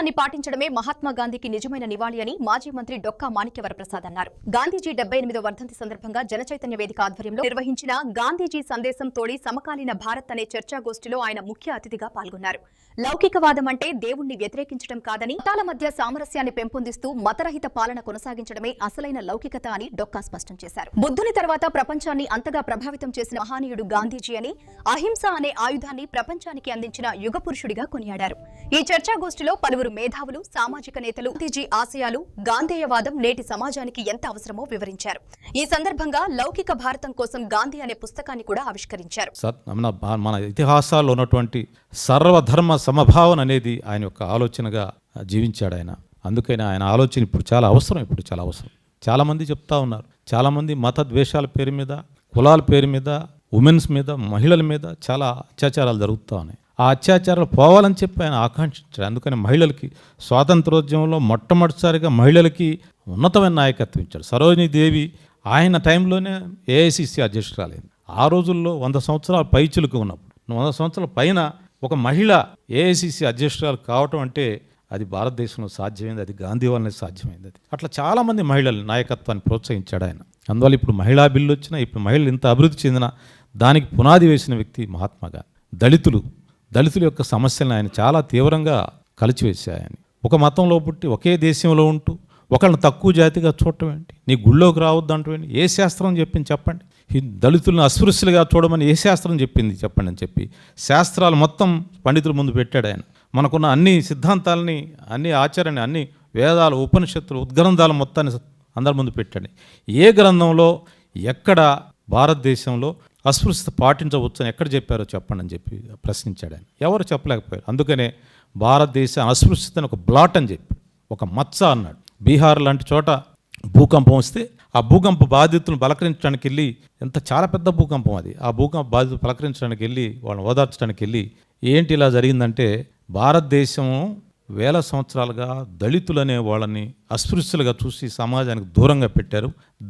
సామరస్యాన్ని పాటించడమే మహాత్మా గాంధీకి నిజమైన నివాళి అని మాజీ మంత్రి డొక్కా మాణిక్యవరప్రసాద్ అన్నారు. గాంధీజీ 78వ వర్ధంతి సందర్భంగా జనచైతన్య వేదిక ఆధ్వర్యంలో నిర్వహించిన గాంధీజీ సందేశం తోడి సమకాలీన భారత్ అనే చర్చాగోష్ఠిలో ఆయన ముఖ్య అతిథిగా పాల్గొన్నారు. లౌకికవాదం అంటే దేవుణ్ణి వ్యతిరేకించడం కాదని, మతాల మధ్య సామరస్యాన్ని పెంపొందిస్తూ మతరహిత పాలన కొనసాగించడమే అసలైన లౌకికత అని డొక్కా స్పష్టం చేశారు. బుద్ధుని తర్వాత ప్రపంచాన్ని అంతగా ప్రభావితం చేసిన మహానీయుడు గాంధీజీ అని, అహింస అనే ఆయుధాన్ని ప్రపంచానికి అందించిన యుగ పురుషుడిగా కొనియాడారు. ఈ చర్చాగోష్ఠిలో పలువురు మేధావులు, సామాజిక నేతలు గాంధీజీ ఆశయాలు, గాంధేయవాదం నేటి సమాజానికి ఎంత అవసరమో వివరించారు. ఈ సందర్భంగా లౌకిక భారతం కోసం గాంధీ అనే పుస్తకాన్ని కూడా ఆవిష్కరించారు. మన ఇతిహాసాల్లో ఉన్నటువంటి సర్వధర్మ సమభావన అనేది ఆయన యొక్క ఆలోచనగా జీవించాడు ఆయన. అందుకని ఆయన ఆలోచన ఇప్పుడు చాలా అవసరం. చాలా మంది చెప్తా ఉన్నారు, చాలా మంది మత ద్వేషాల పేరు మీద, కులాల పేరు మీద, ఉమెన్స్ మీద, మహిళల మీద చాలా అత్యాచారాలు జరుగుతూ ఉన్నాయి. ఆ అత్యాచారాలు పోవాలని చెప్పి ఆయన ఆకాంక్షించాడు. అందుకని మహిళలకి స్వాతంత్రోద్యమంలో మొట్టమొదటిసారిగా మహిళలకి ఉన్నతమైన నాయకత్వం ఇచ్చాడు. సరోజినీదేవి ఆయన టైంలోనే ఏఐసిసి అధ్యక్షురాలైంది. ఆ రోజుల్లో 100 సంవత్సరాల పైచులకు ఉన్నప్పుడు, 100 సంవత్సరాల పైన ఒక మహిళ ఏఐసిసి అధ్యక్షురాలు కావటం అంటే అది భారతదేశంలో సాధ్యమైంది, అది గాంధీ వల్లనే సాధ్యమైంది. అది అట్లా చాలామంది మహిళలు నాయకత్వాన్ని ప్రోత్సహించాడు ఆయన. అందువల్ల ఇప్పుడు మహిళా బిల్లు వచ్చినా, ఇప్పుడు మహిళలు ఇంత అభివృద్ధి చెందిన దానికి పునాది వేసిన వ్యక్తి మహాత్మా గాంధీ. దళితుల యొక్క సమస్యలను ఆయన చాలా తీవ్రంగా కలిచివేశాయని. ఒక మతంలో పుట్టి ఒకే దేశంలో ఉంటూ ఒకళ్ళని తక్కువ జాతిగా చూడటం ఏంటి, నీ గుళ్ళోకి రావద్దు అంటేంటి, ఏ శాస్త్రం చెప్పింది చెప్పండి, ఈ దళితులను అస్పృశ్యులుగా చూడమని ఏ శాస్త్రం చెప్పింది చెప్పండి అని చెప్పి శాస్త్రాలు మొత్తం పండితుల ముందు పెట్టాడు ఆయన. మనకున్న అన్ని సిద్ధాంతాలని, అన్ని ఆచరణ, అన్ని వేదాలు, ఉపనిషత్తులు, ఉద్గ్రంథాలు మొత్తాన్ని అందరి ముందు పెట్టాడు. ఏ గ్రంథంలో ఎక్కడ భారతదేశంలో అస్పృశ్యత పాటించవచ్చు అని ఎక్కడ చెప్పారో చెప్పండి అని చెప్పి ప్రశ్నించాడు ఆయన. ఎవరు చెప్పలేకపోయారు. అందుకనే భారతదేశ అస్పృశ్యతను ఒక బ్లాట్ అని చెప్పి, ఒక మచ్చ అన్నాడు. బీహార్ లాంటి చోట భూకంపం వస్తే ఆ భూకంప బాధితులను పలకరించడానికి వెళ్ళి, చాలా పెద్ద భూకంపం అది, ఆ భూకంప బాధితులు పలకరించడానికి వెళ్ళి, వాళ్ళని ఓదార్చడానికి వెళ్ళి, ఏంటి ఇలా జరిగిందంటే భారతదేశం వేల సంవత్సరాలుగా దళితులనే వాళ్ళని అస్పృశ్యులుగా చూసి సమాజానికి దూరంగా పెట్టారు.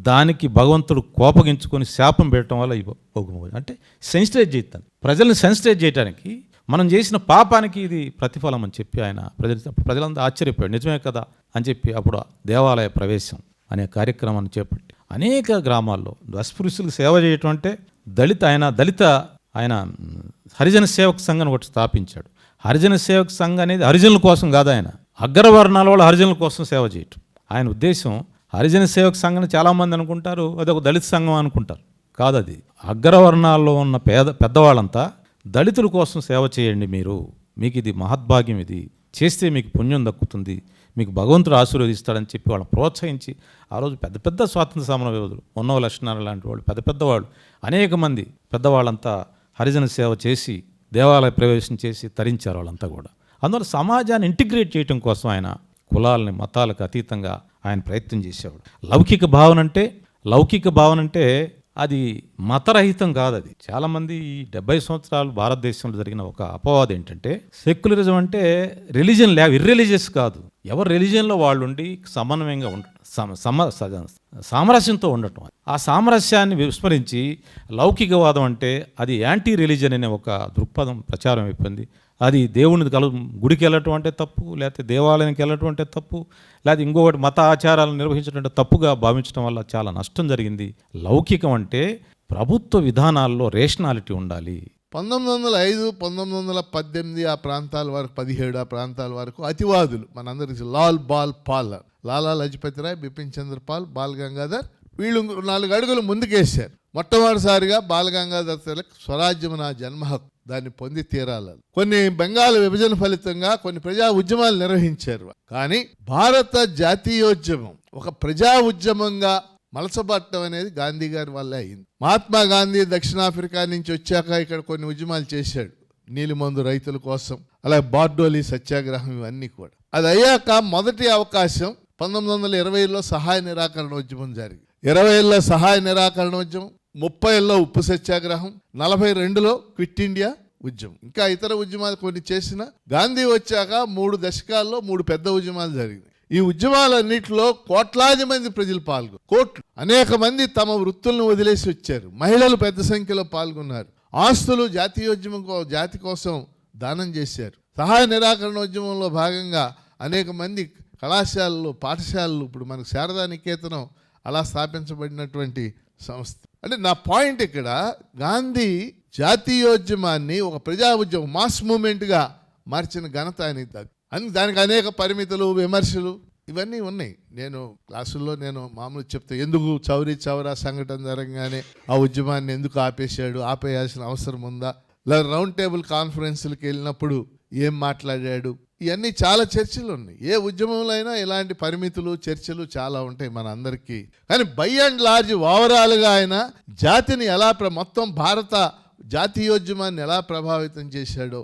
దానికి భగవంతుడు కోపగించుకొని శాపం పెట్టడం వల్ల అంటే సెన్సిటైజ్ చేస్తాను, ప్రజల్ని సెన్సిటైజ్ చేయడానికి మనం చేసిన పాపానికి ఇది ప్రతిఫలం అని చెప్పి ఆయన ప్రజలందరూ ఆశ్చర్యపోయాడు. నిజమే కదా అని చెప్పి అప్పుడు దేవాలయ ప్రవేశం అనే కార్యక్రమాన్ని చేపట్టి అనేక గ్రామాల్లో అస్పృశ్యులకు సేవ చేయటం అంటే దళిత ఆయన హరిజన సేవక సంఘాన్ని ఒకటి స్థాపించాడు. హరిజన సేవక సంఘం అనేది హరిజనుల కోసం కాదు, ఆయన అగ్రవర్ణాల వాళ్ళు హరిజనుల కోసం సేవ చేయటం ఆయన ఉద్దేశం. హరిజన సేవక సంఘం చాలామంది అనుకుంటారు అది ఒక దళిత సంఘం అనుకుంటారు. కాదు, అది అగ్రవర్ణాల్లో ఉన్న పెద్దవాళ్ళంతా దళితుల కోసం సేవ చేయండి, మీకు ఇది మహద్భాగ్యం, ఇది చేస్తే మీకు పుణ్యం దక్కుతుంది, మీకు భగవంతుడు ఆశీర్వదిస్తాడని చెప్పి వాళ్ళని ప్రోత్సహించి ఆ రోజు పెద్ద స్వాతంత్ర సమర యోధులు, ఉన్నవ లక్ష్మణారాయణ లాంటి వాళ్ళు, పెద్దవాళ్ళు, అనేక మంది పెద్దవాళ్ళంతా హరిజన సేవ చేసి దేవాలయ ప్రవేశం చేసి తరించారు వాళ్ళంతా కూడా. అందువల్ల సమాజాన్ని ఇంటిగ్రేట్ చేయడం కోసం ఆయన కులాలని, మతాలకు అతీతంగా ఆయన ప్రయత్నం చేసేవాడు. లౌకిక భావన అంటే అది మతరహితం కాదు. అది చాలామంది ఈ 70 సంవత్సరాలు భారతదేశంలో జరిగిన ఒక అపవాదం ఏంటంటే, సెక్యులరిజం అంటే రిలీజియన్ ఇర్రిలీజియస్ కాదు, ఎవరు రిలీజియన్లో వాళ్ళు ఉండి సమన్వయంగా ఉండటం, సామరస్యంతో ఉండటం. ఆ సామరస్యాన్ని విస్మరించి లౌకికవాదం అంటే అది యాంటీ రిలీజియన్ అనే ఒక దృక్పథం ప్రచారం అయిపోయింది. అది దేవుని గుడికి వెళ్ళటం అంటే తప్పు, లేకపోతే దేవాలయానికి వెళ్ళటం అంటే తప్పు, లేకపోతే ఇంకొకటి మత ఆచారాలను నిర్వహించడం అంటే తప్పుగా భావించడం వల్ల చాలా నష్టం జరిగింది. లౌకికం అంటే ప్రభుత్వ విధానాల్లో రేషనాలిటీ ఉండాలి. 1905, 1918 ఆ ప్రాంతాల వరకు, 17 ఆ ప్రాంతాల వరకు అతివాదులు మనందరికి లాలా లజపతి రాయ్, బిపిన్ చంద్ర పాల్, బాల్ గంగాధర్ వీళ్ళు 4 అడుగులు ముందుకేశారు. మొట్టమొదటిసారిగా బాల్ గంగాధర్ తిలక్ స్వరాజ్యం నా జన్మ హక్కు, దాన్ని పొంది తీరాలి. కొన్ని బెంగాల్ విభజన ఫలితంగా కొన్ని ప్రజా ఉద్యమాలు నిర్వహించారు. కానీ భారత జాతీయోద్యమం ఒక ప్రజా ఉద్యమంగా మలసపట్టడం అనేది గాంధీ గారి వల్ల అయింది. మహాత్మా గాంధీ దక్షిణాఫ్రికా నుంచి వచ్చాక ఇక్కడ కొన్ని ఉద్యమాలు చేశాడు, నీలిమందు రైతుల కోసం, అలాగే బార్డోలీ సత్యాగ్రహం, ఇవన్నీ కూడా. అది అయ్యాక మొదటి అవకాశం 1920లో సహాయ నిరాకరణ ఉద్యమం జరిగింది. 20లో సహాయ నిరాకరణ ఉద్యమం, 30లో ఉప్పు సత్యాగ్రహం, 42లో క్విట్ ఇండియా ఉద్యమం, ఇంకా ఇతర ఉద్యమాలు కొన్ని చేసిన. గాంధీ వచ్చాక 3 దశకాల్లో 3 పెద్ద ఉద్యమాలు జరిగినాయి. ఈ ఉద్యమాలన్నింటిలో కోట్లాది మంది ప్రజలు పాల్గొన్నారు. అనేక మంది తమ వృత్తులను వదిలేసి వచ్చారు. మహిళలు పెద్ద సంఖ్యలో పాల్గొన్నారు. ఆస్తులు జాతీయోద్యమం జాతి కోసం దానం చేశారు. సహాయ నిరాకరణ ఉద్యమంలో భాగంగా అనేక మంది కళాశాలలు, పాఠశాలలు, ఇప్పుడు మనకు శారదా నికేతనం అలా స్థాపించబడినటువంటి సంస్థ. అంటే నా పాయింట్ ఇక్కడ, గాంధీ జాతీయోద్యమాన్ని ఒక ప్రజా ఉద్యమం, మాస్ మూమెంట్గా మార్చిన ఘనత ఆయనకి దక్కింది. దానికి అనేక పరిమితులు, విమర్శలు ఇవన్నీ ఉన్నాయి. నేను క్లాసుల్లో మామూలు చెప్తే, ఎందుకు చౌరీ చౌరా సంఘటన జరగగానే ఆ ఉద్యమాన్ని ఎందుకు ఆపేశాడు, ఆపేయాల్సిన అవసరం ఉందా, లేదా రౌండ్ టేబుల్ కాన్ఫరెన్స్లకు వెళ్ళినప్పుడు ఏం మాట్లాడాడు, ఇవన్నీ చాలా చర్చలు ఉన్నాయి. ఏ ఉద్యమంలో అయినా ఇలాంటి పరిమితులు, చర్చలు చాలా ఉంటాయి మన అందరికీ. కానీ బై అండ్ లార్జ్ ఓవరాల్గా ఆయన జాతిని ఎలా మొత్తం భారత జాతీయోద్యమాన్ని ఎలా ప్రభావితం చేశాడో